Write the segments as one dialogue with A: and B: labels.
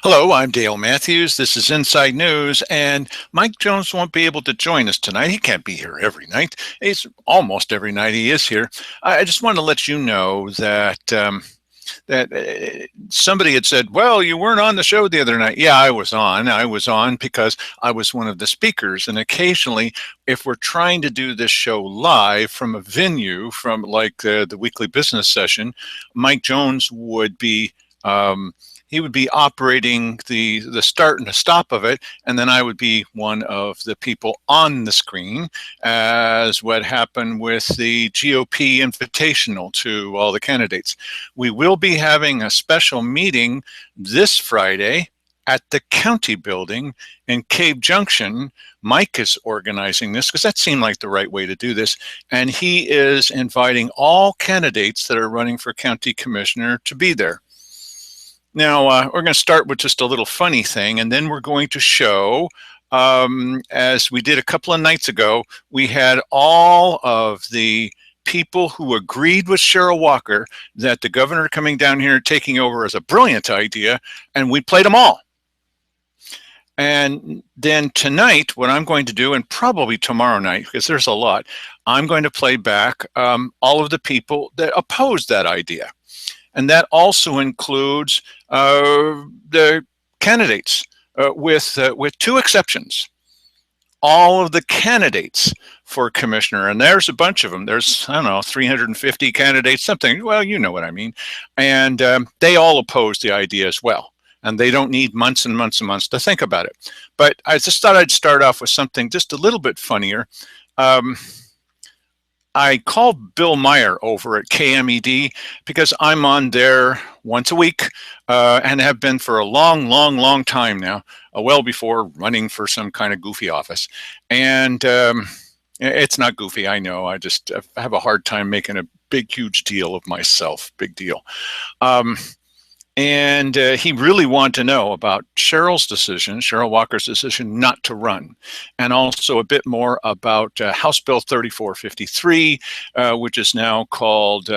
A: Hello, I'm Dale Matthews. This is Inside News, and Mike Jones won't be able to join us tonight. He can't be here every night. He's almost every night he is here. I just want to let you know that somebody had said, "Well, you weren't on the show the other night." Yeah, I was on. I was on because I was one of the speakers. And occasionally, if we're trying to do this show live from a venue, from like the weekly business session, Mike Jones would be. He would be operating the start and the stop of it, and then I would be one of the people on the screen, as what happened with the GOP invitational to all the candidates. We will be having a special meeting this Friday at the county building in Cave Junction. Mike is organizing this because that seemed like the right way to do this. And he is inviting all candidates that are running for county commissioner to be there. Now, we're going to start with just a little funny thing, and then we're going to show, as we did a couple of nights ago, we had all of the people who agreed with Cheryl Walker that the governor coming down here taking over is a brilliant idea, and we played them all. And then tonight, what I'm going to do, and probably tomorrow night, because there's a lot, I'm going to play back all of the people that opposed that idea. And that also includes the candidates, with two exceptions. All of the candidates for commissioner, and there's a bunch of them. There's, I don't know, 350 candidates, something. Well, you know what I mean. And they all oppose the idea as well. And they don't need months and months and months to think about it. But I just thought I'd start off with something just a little bit funnier. I called Bill Meyer over at KMED because I'm on there once a week and have been for a long time now, well before running for some kind of goofy office. And it's not goofy, I know. I just have a hard time making a big, huge deal of myself. Big deal. And he really wanted to know about Cheryl's decision, Cheryl Walker's decision not to run, and also a bit more about House Bill 3453, which is now called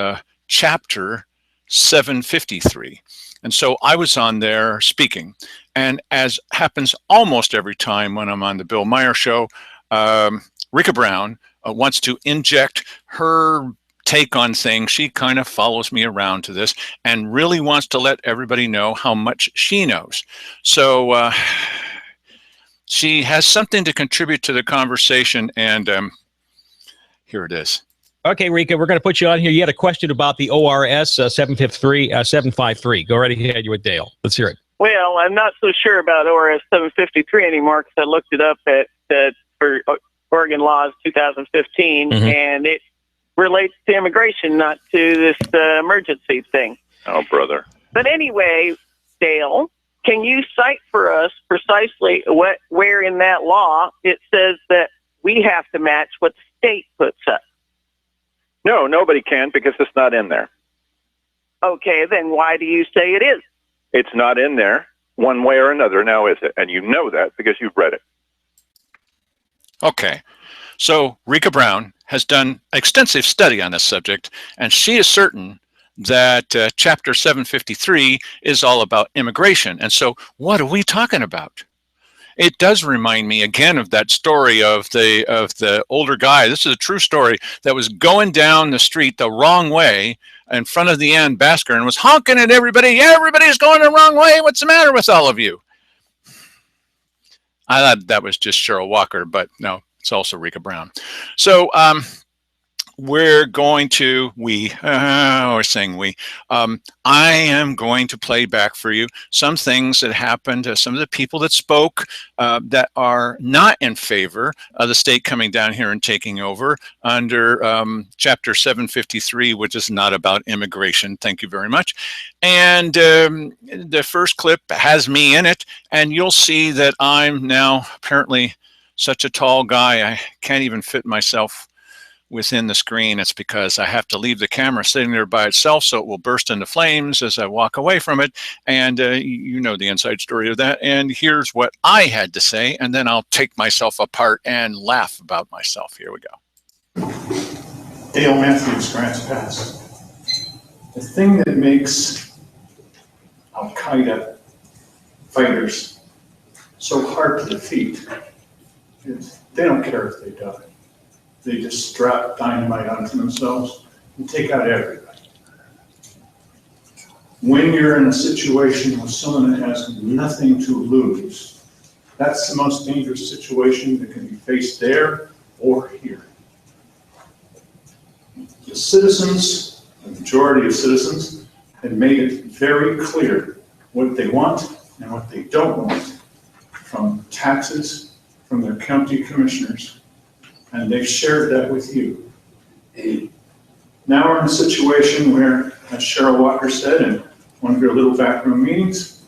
A: Chapter 753. And so I was on there speaking. And as happens almost every time when I'm on the Bill Meyer show, Rika Brown wants to inject her take on things. She kind of follows me around to this and really wants to let everybody know how much she knows. So she has something to contribute to the conversation, and here it is.
B: Okay, Rika, we're going to put you on here. You had a question about the ORS 753. Go right ahead. You with Dale. Let's hear it.
C: Well, I'm not so sure about ORS 753 anymore because I looked it up for Oregon Laws 2015, and it relates to immigration, not to this emergency thing.
D: Oh, brother.
C: But anyway, Dale, can you cite for us precisely where in that law it says that we have to match what the state puts up?
D: No, nobody can because it's not in there.
C: Okay, then why do you say it is?
D: It's not in there one way or another, now is it? And you know that because you've read it.
A: Okay. So Rika Brown has done extensive study on this subject, and she is certain that Chapter 753 is all about immigration. And so what are we talking about? It does remind me again of that story of the older guy. This is a true story that was going down the street the wrong way in front of the Ann Basker and was honking at everybody. Everybody's going the wrong way. What's the matter with all of you? I thought that was just Cheryl Walker, but no. It's also Rika Brown. So we're going to, I am going to play back for you some things that happened to some of the people that spoke that are not in favor of the state coming down here and taking over under Chapter 753, which is not about immigration. Thank you very much. And the first clip has me in it, and you'll see that I'm now apparently such a tall guy, I can't even fit myself within the screen. It's because I have to leave the camera sitting there by itself so it will burst into flames as I walk away from it. And you know the inside story of that. And here's what I had to say, and then I'll take myself apart and laugh about myself. Here we go.
E: Dale Matthews, Grants Pass. The thing that makes Al-Qaeda fighters, so hard to defeat. They don't care if they die. They just strap dynamite onto themselves and take out everybody. When you're in a situation with someone that has nothing to lose, that's the most dangerous situation that can be faced there or here. The citizens, the majority of citizens, have made it very clear what they want and what they don't want from taxes, from their county commissioners, and they've shared that with you. Now we're in a situation where, as Cheryl Walker said in one of your little backroom meetings,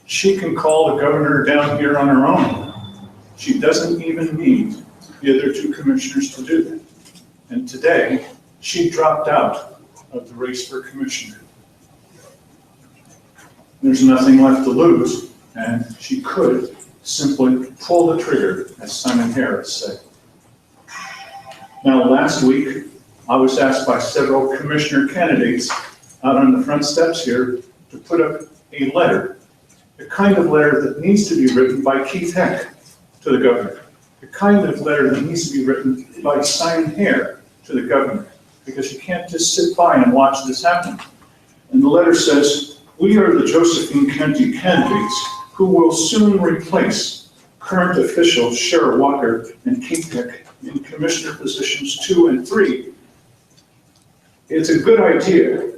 E: she can call the governor down here on her own. She doesn't even need the other two commissioners to do that. And today, she dropped out of the race for commissioner. There's nothing left to lose, and she could simply pull the trigger, as Simon Harris said. Now, last week, I was asked by several commissioner candidates out on the front steps here to put up a letter, the kind of letter that needs to be written by Keith Heck to the governor, the kind of letter that needs to be written by Simon Hare to the governor, because you can't just sit by and watch this happen. And the letter says, "We are the Josephine County candidates who will soon replace current officials Cheryl Walker and Keith Heck in commissioner positions 2 and 3. It's a good idea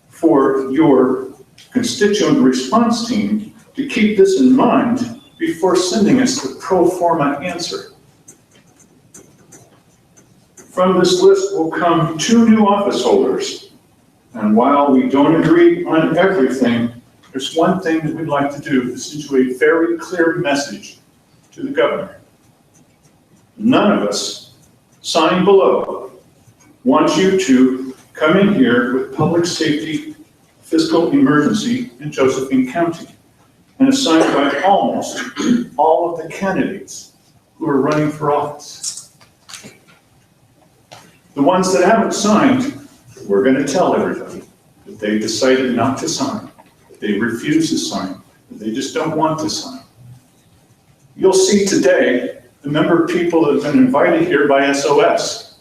E: for your constituent response team to keep this in mind before sending us the pro forma answer. From this list will come 2 new office holders. And while we don't agree on everything, there's one thing that we'd like to do to send you a very clear message to the governor. None of us, signed below, want you to come in here with public safety fiscal emergency in Josephine County and assigned by almost all of the candidates who are running for office. The ones that haven't signed, we're going to tell everybody that they decided not to sign, that they refuse to sign, that they just don't want to sign. You'll see today the number of people that have been invited here by SOS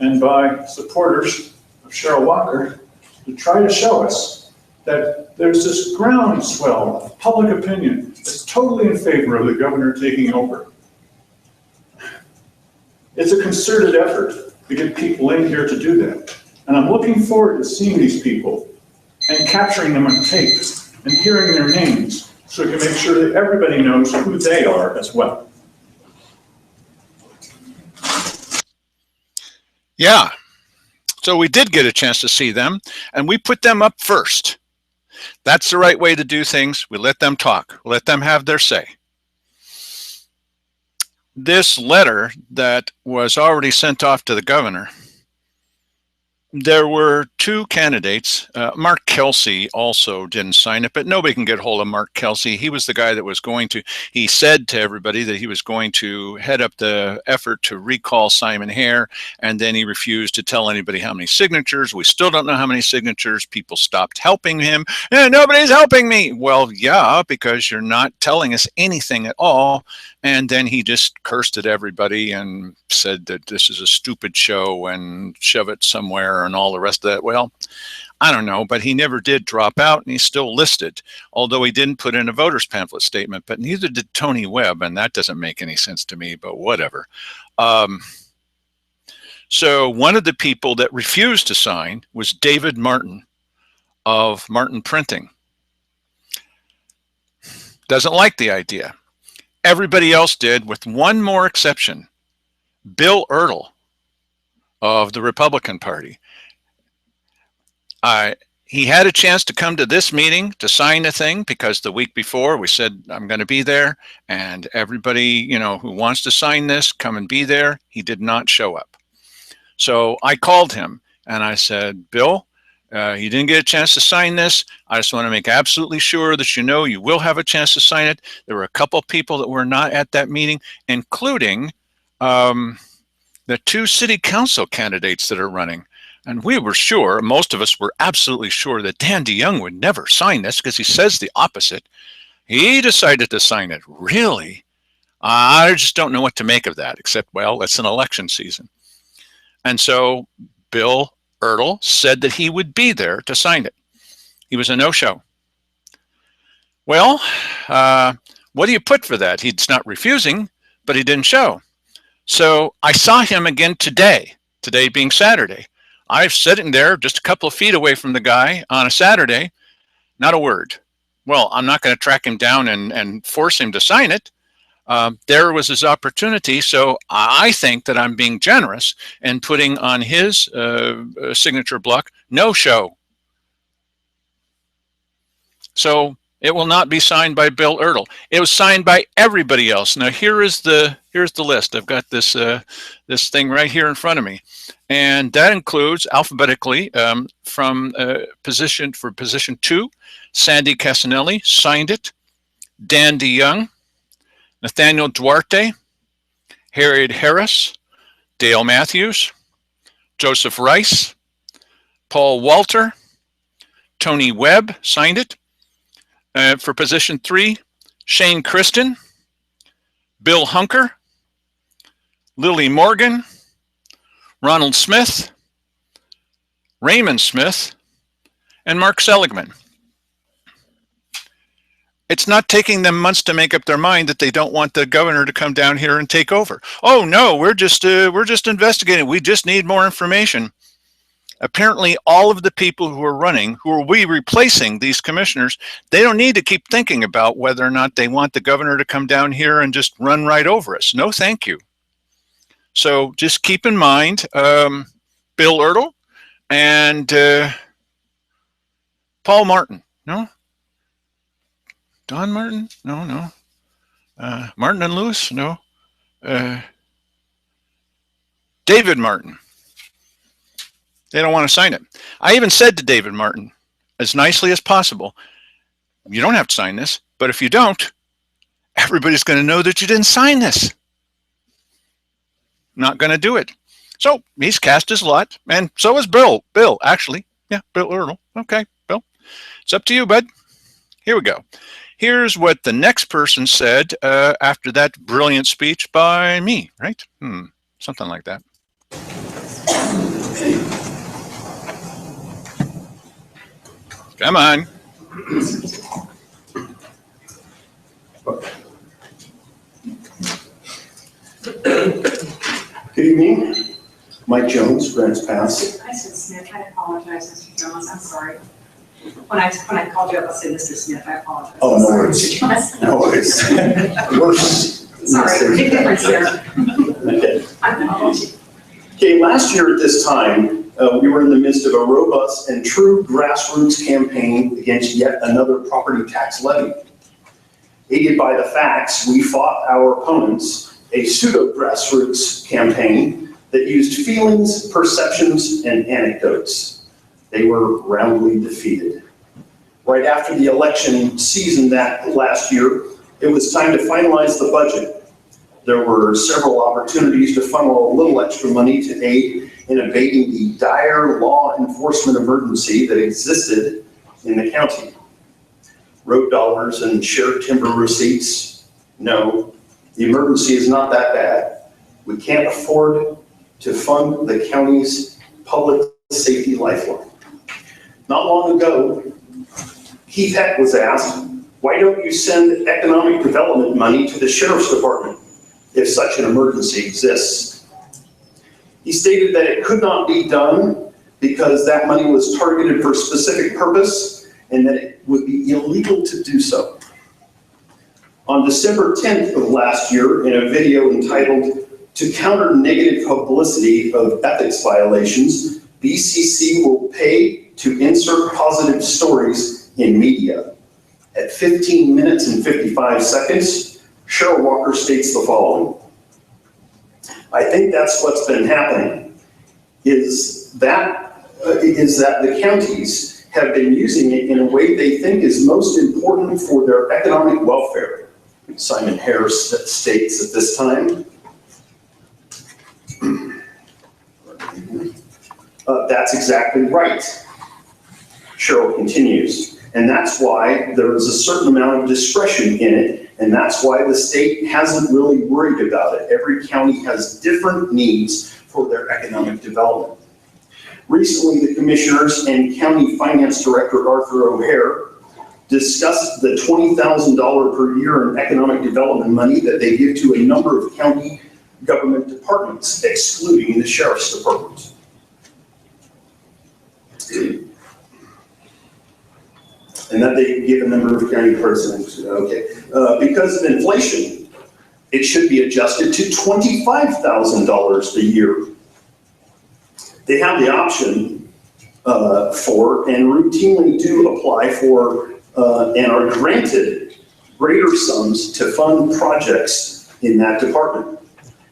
E: and by supporters of Cheryl Walker to try to show us that there's this groundswell of public opinion that's totally in favor of the governor taking over. It's a concerted effort to get people in here to do that. And I'm looking forward to seeing these people and capturing them on tape and hearing their names so we can make sure that everybody knows who they are as well.
A: Yeah. So we did get a chance to see them, and we put them up first. That's the right way to do things. We let them talk. We let them have their say. This letter that was already sent off to the governor, there were 2 candidates. Mark Kelsey also didn't sign it, but nobody can get hold of Mark Kelsey. He was the guy that was going to, he said to everybody that he was going to head up the effort to recall Simon Hare, and then he refused to tell anybody how many signatures. We still don't know how many signatures. People stopped helping him. Nobody's helping me. Well, yeah, because you're not telling us anything at all. And then he just cursed at everybody and said that this is a stupid show and shove it somewhere and all the rest of that. Well, I don't know, but he never did drop out, and he's still listed, although he didn't put in a voter's pamphlet statement, but neither did Tony Webb, and that doesn't make any sense to me, but whatever. So one of the people that refused to sign was David Martin of Martin Printing. Doesn't like the idea. Everybody else did, with one more exception. Bill Ertl of the Republican Party. He had a chance to come to this meeting to sign the thing, because the week before we said, I'm going to be there, and everybody, who wants to sign this, come and be there. He did not show up. So I called him and I said, Bill, you didn't get a chance to sign this. I just want to make absolutely sure that you will have a chance to sign it. There were a couple of people that were not at that meeting, including the 2 city council candidates that are running. And we were sure, most of us were absolutely sure, that Dan DeYoung would never sign this because he says the opposite. He decided to sign it. Really? I just don't know what to make of that, except, well, it's an election season. And so Bill Ertl said that he would be there to sign it. He was a no-show. Well, what do you put for that? He's not refusing, but he didn't show. So I saw him again today being Saturday. I'm sitting there just a couple of feet away from the guy on a Saturday, not a word. Well, I'm not going to track him down and force him to sign it. There was his opportunity, so I think that I'm being generous and putting on his signature block, no show. So it will not be signed by Bill Ertl. It was signed by everybody else. Now here's the list. I've got this this thing right here in front of me, and that includes alphabetically from position 2, Sandy Casanelli signed it, Dan DeYoung, Nathaniel Duarte, Harriet Harris, Dale Matthews, Joseph Rice, Paul Walter, Tony Webb signed it. For position 3, Shane Kristen, Bill Hunker, Lily Morgan, Ronald Smith, Raymond Smith, and Mark Seligman. It's not taking them months to make up their mind that they don't want the governor to come down here and take over. Oh no, we're just investigating. We just need more information. Apparently, all of the people who are running, who are we replacing these commissioners, they don't need to keep thinking about whether or not they want the governor to come down here and just run right over us. No, thank you. So just keep in mind Bill Ertl and Paul Martin. No? Don Martin? No. Martin and Lewis? No. David Martin. They don't want to sign it. I even said to David Martin, as nicely as possible, you don't have to sign this, but if you don't, everybody's going to know that you didn't sign this. Not going to do it. So he's cast his lot, and so is Bill. Bill, actually. Yeah, Bill Ertl. Okay, Bill. It's up to you, bud. Here we go. Here's what the next person said after that brilliant speech by me, right? Something like that. Come on.
F: Good evening. Mike Jones, Grants Pass.
G: I said Smith. I apologize, Mr. Jones. I'm sorry. When I called you up, I said Mr. Smith. I apologize.
F: Oh, no worries. No worries. Worse.
G: Sorry, big difference there.
F: Okay.
G: I know.
F: Okay, last year at this time, we were in the midst of a robust and true grassroots campaign against yet another property tax levy. Aided by the facts, we fought our opponents, a pseudo-grassroots campaign that used feelings, perceptions, and anecdotes. They were roundly defeated. Right after the election season that last year, it was time to finalize the budget. There were several opportunities to funnel a little extra money to aid in abating the dire law enforcement emergency that existed in the county. Road dollars and shared timber receipts? No, the emergency is not that bad. We can't afford to fund the county's public safety lifeline. Not long ago, Keith Heck was asked, why don't you send economic development money to the sheriff's department if such an emergency exists? He stated that it could not be done because that money was targeted for a specific purpose and that it would be illegal to do so. On December 10th of last year, in a video entitled "To Counter Negative Publicity of Ethics Violations, BCC will pay to insert positive stories in media." At 15 minutes and 55 seconds, Cheryl Walker states the following: I think that's what's been happening, is that the counties have been using it in a way they think is most important for their economic welfare. Simon Harris states at this time. That's exactly right. Cheryl continues. And that's why there is a certain amount of discretion in it, and that's why the state hasn't really worried about it. Every county has different needs for their economic development. Recently, the commissioners and County Finance Director Arthur O'Hare discussed the $20,000 per year in economic development money that they give to a number of county government departments, excluding the Sheriff's Department. And that they give a number of county presidents, okay. Because of inflation, it should be adjusted to $25,000 a year. They have the option for, and routinely do apply for, and are granted greater sums to fund projects in that department.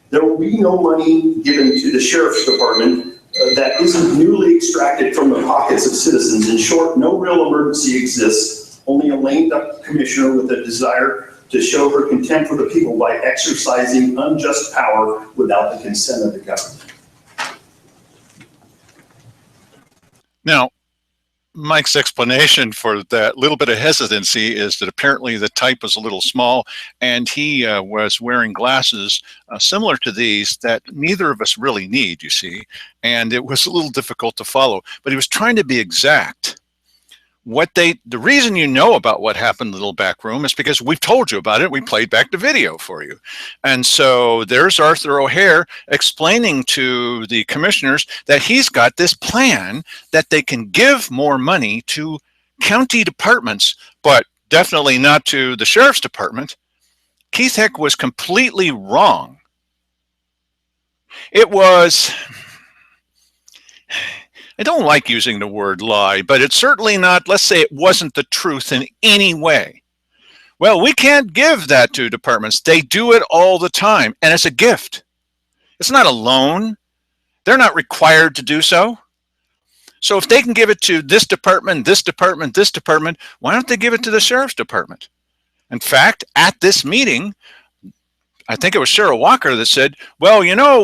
F: There will be no money given to the Sheriff's Department that isn't newly extracted from the pockets of citizens. In short, no real emergency exists, only a lame duck commissioner with a desire to show her contempt for the people by exercising unjust power without the consent of the government.
A: Now, Mike's explanation for that little bit of hesitancy is that apparently the type was a little small, and he was wearing glasses similar to these that neither of us really need, you see, and it was a little difficult to follow. But he was trying to be exact. The reason you know about what happened in the little back room is because we've told you about it. We played back the video for you. And so there's Arthur O'Hare explaining to the commissioners that he's got this plan that they can give more money to county departments, but definitely not to the Sheriff's Department. Keith Heck was completely wrong. It was... I don't like using the word lie, but it's certainly not, let's say it wasn't the truth in any way. Well, we can't give that to departments. They do it all the time, and it's a gift. It's not a loan. They're not required to do so. So if they can give it to this department, this department, this department, why don't they give it to the Sheriff's Department? In fact, at this meeting, I think it was Cheryl Walker that said, well, you know,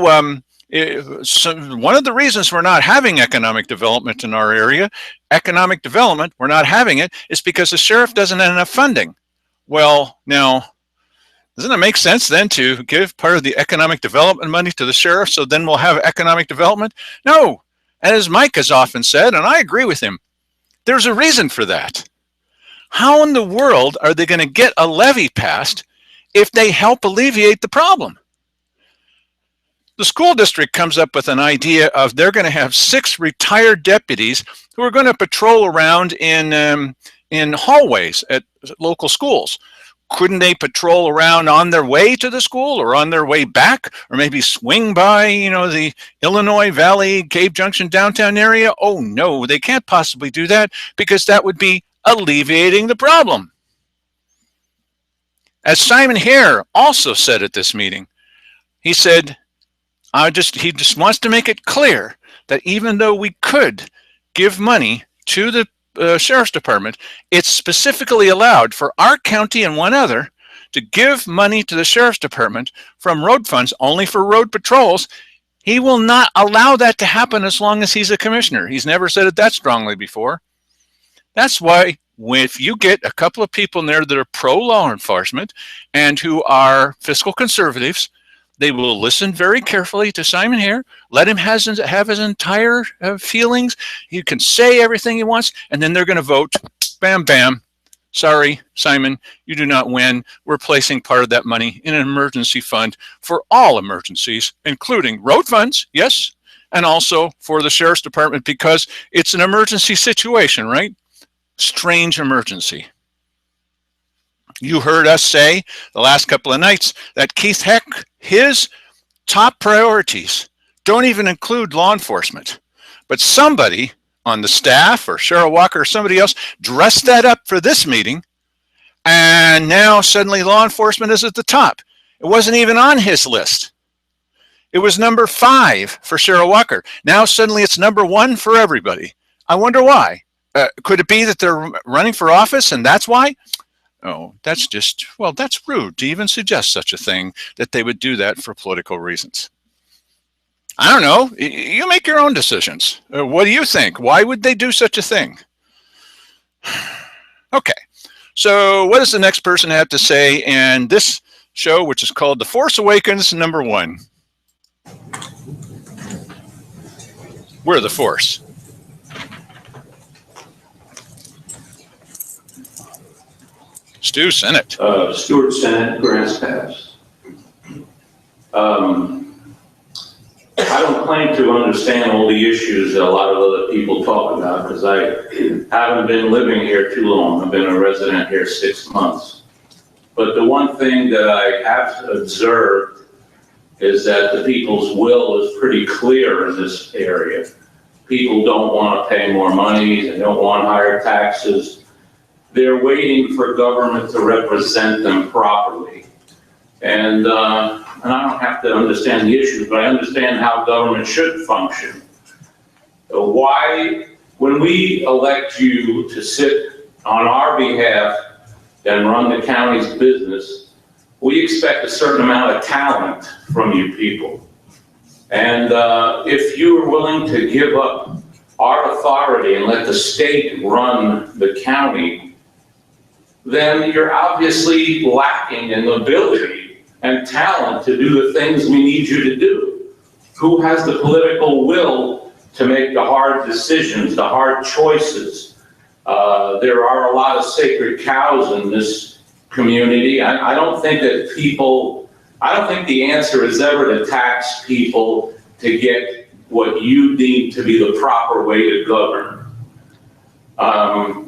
A: one of the reasons we're not having economic development in our area, we're not having it, is because the sheriff doesn't have enough funding. Well, now, doesn't it make sense then to give part of the economic development money to the sheriff so then we'll have economic development? No, as Mike has often said, and I agree with him, there's a reason for that. How in the world are they going to get a levy passed if they help alleviate the problem? The school district comes up with an idea of they're going to have 6 retired deputies who are going to patrol around in hallways at local schools. Couldn't they patrol around on their way to the school or on their way back, or maybe swing by, you know, the Illinois Valley, Cave Junction downtown area? Oh no, they can't possibly do that because that would be alleviating the problem. As Simon Hare also said at this meeting, he said, he just wants to make it clear that even though we could give money to the Sheriff's Department, it's specifically allowed for our county and one other to give money to the Sheriff's Department from road funds only for road patrols. He will not allow that to happen as long as he's a commissioner. He's never said it that strongly before. That's why if you get a couple of people in there that are pro-law enforcement and who are fiscal conservatives, they will listen very carefully to Simon Hare, let him have his entire feelings. He can say everything he wants, and then they're going to vote, bam, bam. Sorry, Simon, you do not win. We're placing part of that money in an emergency fund for all emergencies, including road funds, yes, and also for the Sheriff's Department because it's an emergency situation, right? Strange emergency. You heard us say the last couple of nights that Keith Heck, his top priorities don't even include law enforcement. But somebody on the staff or Cheryl Walker or somebody else dressed that up for this meeting, and now suddenly law enforcement is at the top. It wasn't even on his list. It was number 5 for Cheryl Walker. Now suddenly it's number 1 for everybody. I wonder why. Could it be that they're running for office and that's why? Oh, that's just, well, that's rude to even suggest such a thing, that they would do that for political reasons. I don't know. You make your own decisions. What do you think? Why would they do such a thing? Okay, so what does the next person have to say in this show, which is called The Force Awakens #1? We're the Force. Stu Sennett.
H: Stuart Sennett, Grass Pass. I don't claim to understand all the issues that a lot of other people talk about because I haven't been living here too long. I've been a resident here 6 months. But the one thing that I have observed is that the people's will is pretty clear in this area. People don't want to pay more money, they don't want higher taxes. They're waiting for government to represent them properly. And I don't have to understand the issues, but I understand how government should function. Why, when we elect you to sit on our behalf and run the county's business, we expect a certain amount of talent from you people. And if you are willing to give up our authority and let the state run the county, then you're obviously lacking in ability and talent to do the things we need you to do. Who has the political will to make the hard decisions, the hard choices? There are a lot of sacred cows in this community. I don't think that I don't think the answer is ever to tax people to get what you deem to be the proper way to govern.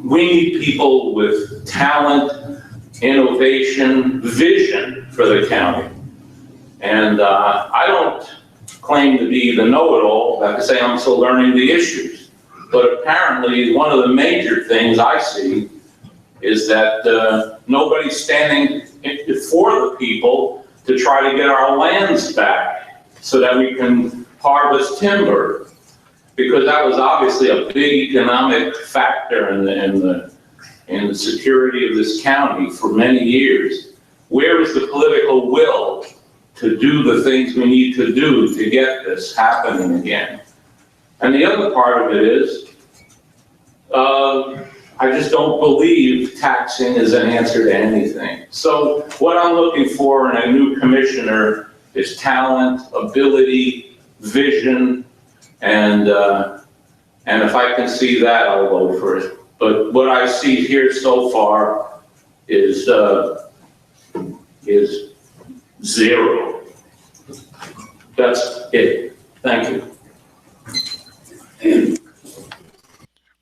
H: We need people with talent, innovation, vision for the county. And I don't claim to be the know-it-all. Like I say, I'm still learning the issues. But apparently, one of the major things I see is that nobody's standing for the people to try to get our lands back so that we can harvest timber. Because that was obviously a big economic factor in the security of this county for many years. Where is the political will to do the things we need to do to get this happening again? And the other part of it is, I just don't believe taxing is an answer to anything. So what I'm looking for in a new commissioner is talent, ability, vision, and if I can see that, I'll vote for it. But what I see here so far is zero. That's it. Thank you.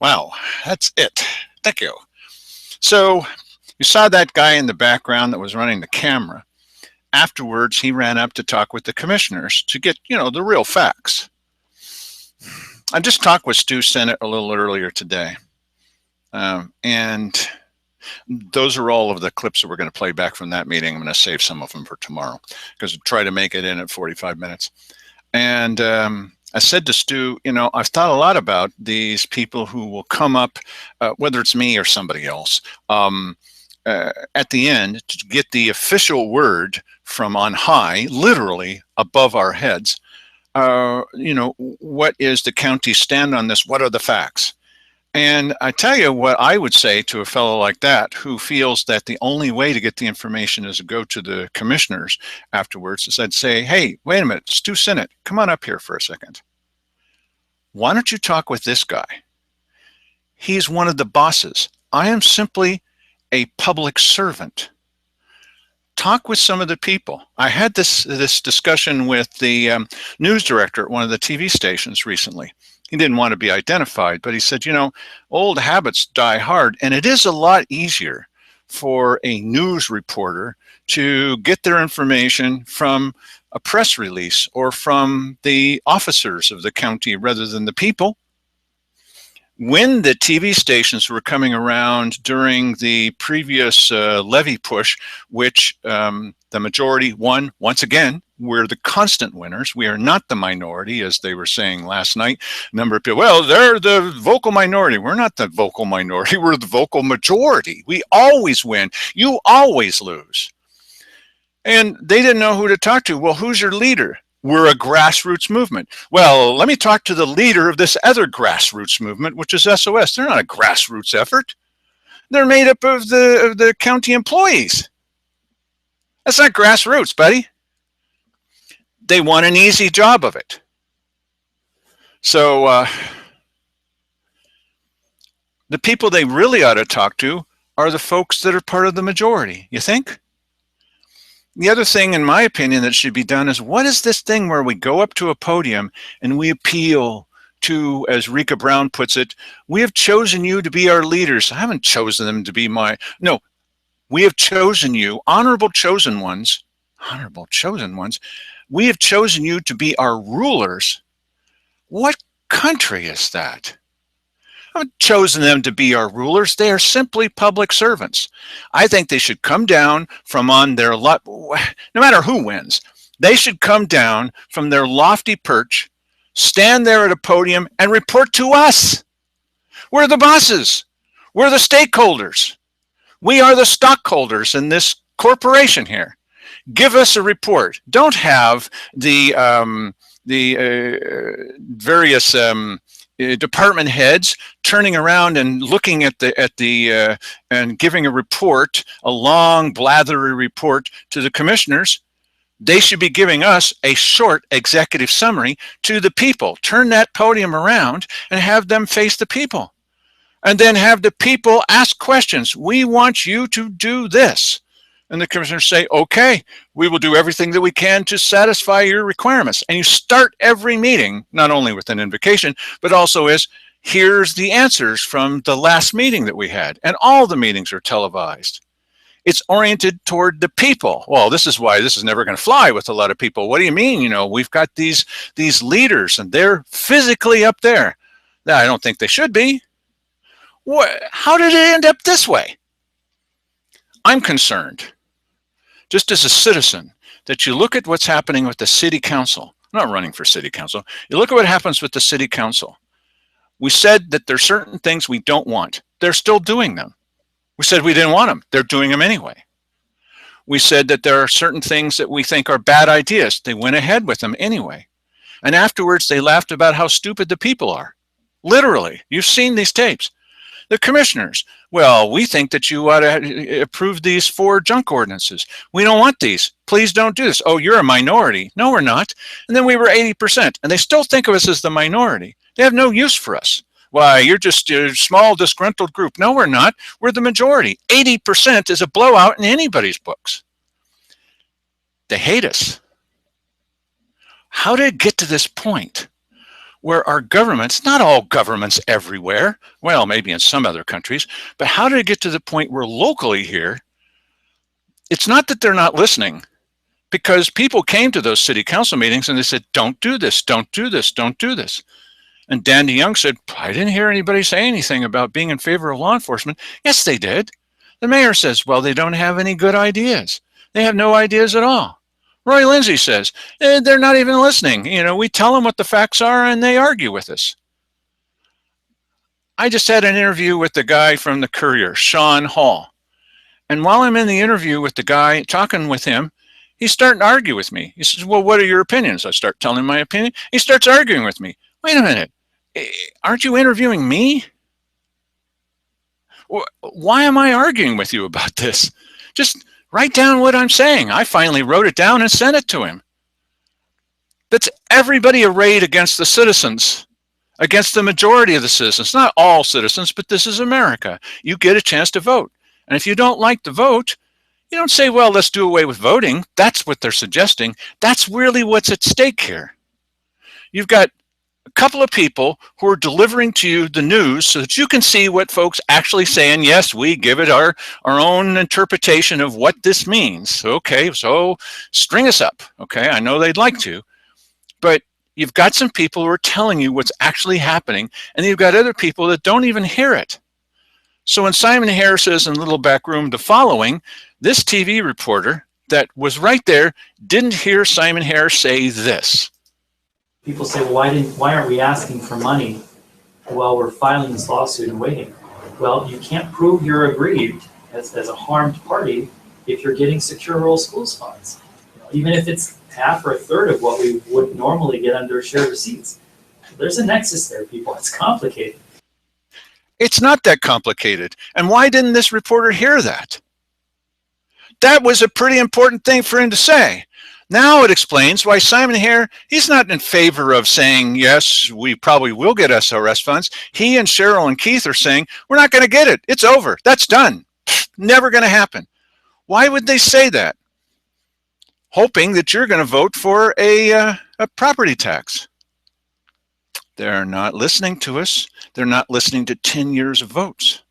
A: Wow, that's it. Thank you. So you saw that guy in the background that was running the camera. Afterwards, he ran up to talk with the commissioners to get, the real facts. I just talked with Stu Sennett a little earlier today. And those are all of the clips that we're going to play back from that meeting. I'm going to save some of them for tomorrow because we'll try to make it in at 45 minutes. And I said to Stu, I've thought a lot about these people who will come up, whether it's me or somebody else, at the end to get the official word from on high, literally above our heads. What is the county stand on this? What are the facts? And I tell you what I would say to a fellow like that who feels that the only way to get the information is to go to the commissioners afterwards is I'd say, hey, wait a minute, Stu Sennett, come on up here for a second. Why don't you talk with this guy? He's one of the bosses. I am simply a public servant. Talk with some of the people. I had this discussion with the news director at one of the TV stations recently. He didn't want to be identified, but he said, old habits die hard, and it is a lot easier for a news reporter to get their information from a press release or from the officers of the county rather than the people. When the TV stations were coming around during the previous levy push, which the majority won, once again, we're the constant winners. We are not the minority, as they were saying last night. A number of people, well, they're the vocal minority. We're not the vocal minority. We're the vocal majority. We always win. You always lose. And they didn't know who to talk to. Well, who's your leader? We're a grassroots movement. Well, let me talk to the leader of this other grassroots movement, which is SOS. They're not a grassroots effort. They're made up of the county employees. That's not grassroots, buddy. They want an easy job of it. So the people they really ought to talk to are the folks that are part of the majority, you think? The other thing, in my opinion, that should be done is, what is this thing where we go up to a podium and we appeal to, as Rika Brown puts it, we have chosen you to be our leaders. I haven't chosen them to be no, we have chosen you, honorable chosen ones, we have chosen you to be our rulers. What country is that? I haven't chosen them to be our rulers. They are simply public servants. I think they should come down from on their lot, no matter who wins, they should come down from their lofty perch, stand there at a podium and report to us. We're the bosses. We're the stakeholders. We are the stockholders in this corporation here. Give us a report. Don't have the various department heads turning around and looking at the and giving a report, a long blathery report to the commissioners. They should be giving us a short executive summary to the people. Turn that podium around and have them face the people. And then have the people ask questions. We want you to do this. And the commissioners say, okay, we will do everything that we can to satisfy your requirements. And you start every meeting, not only with an invocation, but also as, here's the answers from the last meeting that we had. And all the meetings are televised. It's oriented toward the people. Well, this is why this is never going to fly with a lot of people. What do you mean? You know, we've got these leaders and they're physically up there. I don't think they should be. How did it end up this way? I'm concerned, just as a citizen, that you look at what's happening with the city council. I'm not running for city council. You look at what happens with the city council. We said that there's certain things we don't want. They're still doing them. We said we didn't want them. They're doing them anyway. We said that there are certain things that we think are bad ideas. They went ahead with them anyway. And afterwards, they laughed about how stupid the people are. Literally, you've seen these tapes. The commissioners, well, we think that you ought to approve these 4 junk ordinances. We don't want these. Please don't do this. Oh, you're a minority. No, we're not. And then we were 80%. And they still think of us as the minority. They have no use for us. Why, you're just a small, disgruntled group. No, we're not. We're the majority. 80% is a blowout in anybody's books. They hate us. How did it get to this point where our governments, not all governments everywhere, well, maybe in some other countries, but how did it get to the point where locally here, it's not that they're not listening, because people came to those city council meetings and they said, don't do this, don't do this, don't do this. And Dan DeYoung said, I didn't hear anybody say anything about being in favor of law enforcement. Yes, they did. The mayor says, well, they don't have any good ideas. They have no ideas at all. Roy Lindsay says, they're not even listening. You know, we tell them what the facts are and they argue with us. I just had an interview with the guy from the Courier, Sean Hall. And while I'm in the interview with the guy, talking with him, he's starting to argue with me. He says, well, what are your opinions? I start telling him my opinion. He starts arguing with me. Wait a minute. Aren't you interviewing me? Why am I arguing with you about this? Just write down what I'm saying. I finally wrote it down and sent it to him. That's everybody arrayed against the citizens, against the majority of the citizens. Not all citizens, but this is America. You get a chance to vote. And if you don't like the vote, you don't say, well, let's do away with voting. That's what they're suggesting. That's really what's at stake here. You've got a couple of people who are delivering to you the news so that you can see what folks actually say. And yes, we give it our own interpretation of what this means. Okay, so string us up. Okay, I know they'd like to, but you've got some people who are telling you what's actually happening, and you've got other people that don't even hear it. So when Simon Harris says in Little Back Room the following, this TV reporter that was right there didn't hear Simon Harris say this.
I: People say, well, why aren't we asking for money while we're filing this lawsuit and waiting? Well, you can't prove you're aggrieved as a harmed party if you're getting secure rural schools funds. You know, even if it's half or a third of what we would normally get under shared receipts. There's a nexus there, people. It's complicated.
A: It's not that complicated. And why didn't this reporter hear that? That was a pretty important thing for him to say. Now it explains why Simon here, he's not in favor of saying, yes, we probably will get SRS funds. He and Cheryl and Keith are saying, we're not going to get it. It's over. That's done. Never going to happen. Why would they say that? Hoping that you're going to vote for a property tax. They're not listening to us. They're not listening to 10 years of votes.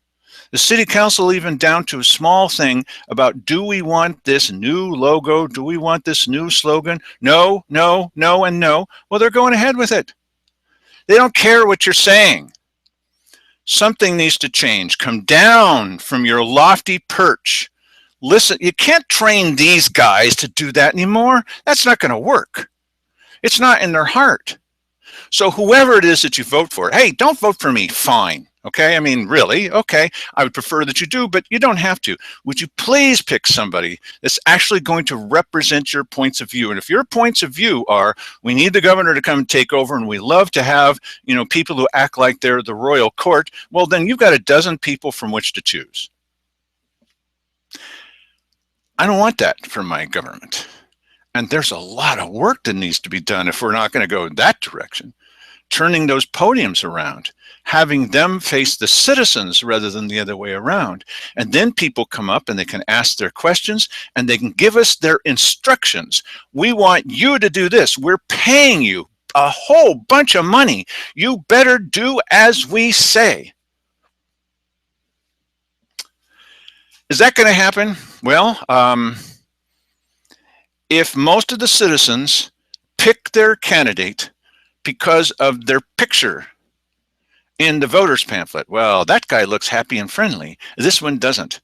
A: The city council even down to a small thing about, do we want this new logo? Do we want this new slogan? No, no, no, and no. Well, they're going ahead with it. They don't care what you're saying. Something needs to change. Come down from your lofty perch. Listen, you can't train these guys to do that anymore. That's not going to work. It's not in their heart. So whoever it is that you vote for, hey, don't vote for me, fine. Okay, I mean, really, okay, I would prefer that you do, but you don't have to. Would you please pick somebody that's actually going to represent your points of view? And if your points of view are, we need the governor to come and take over, and we love to have, you know, people who act like they're the royal court, well, then you've got a dozen people from which to choose. I don't want that from my government. And there's a lot of work that needs to be done if we're not going to go in that direction. Turning those podiums around, having them face the citizens rather than the other way around. And then people come up and they can ask their questions and they can give us their instructions. We want you to do this. We're paying you a whole bunch of money. You better do as we say. Is that going to happen? Well, if most of the citizens pick their candidate because of their picture in the voters pamphlet, well, that guy looks happy and friendly, this one doesn't,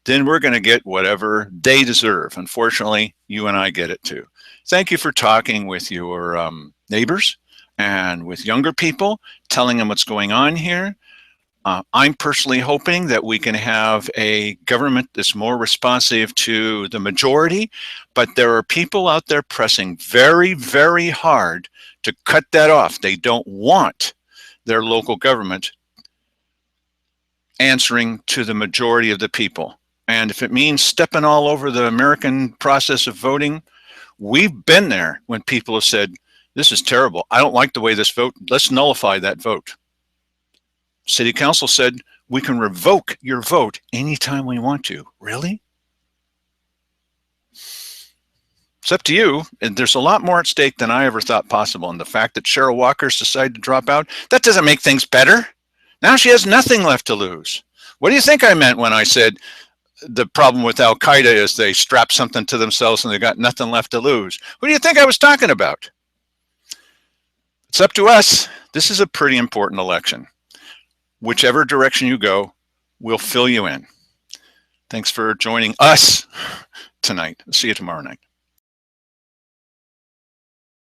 A: then we're going to get whatever they deserve. Unfortunately, you and I get it too. Thank you for talking with your neighbors and with younger people, telling them what's going on here. I'm personally hoping that we can have a government that's more responsive to the majority, but there are people out there pressing very, very hard to cut that off. They don't want their local government answering to the majority of the people. And if it means stepping all over the American process of voting, we've been there when people have said, this is terrible. I don't like the way this vote, let's nullify that vote. City Council said, we can revoke your vote anytime we want to. Really? It's up to you. And there's a lot more at stake than I ever thought possible. And the fact that Cheryl Walker's decided to drop out, that doesn't make things better. Now she has nothing left to lose. What do you think I meant when I said the problem with Al Qaeda is they strap something to themselves and they got nothing left to lose? Who do you think I was talking about? It's up to us. This is a pretty important election. Whichever direction you go, we'll fill you in. Thanks for joining us tonight. See you tomorrow night.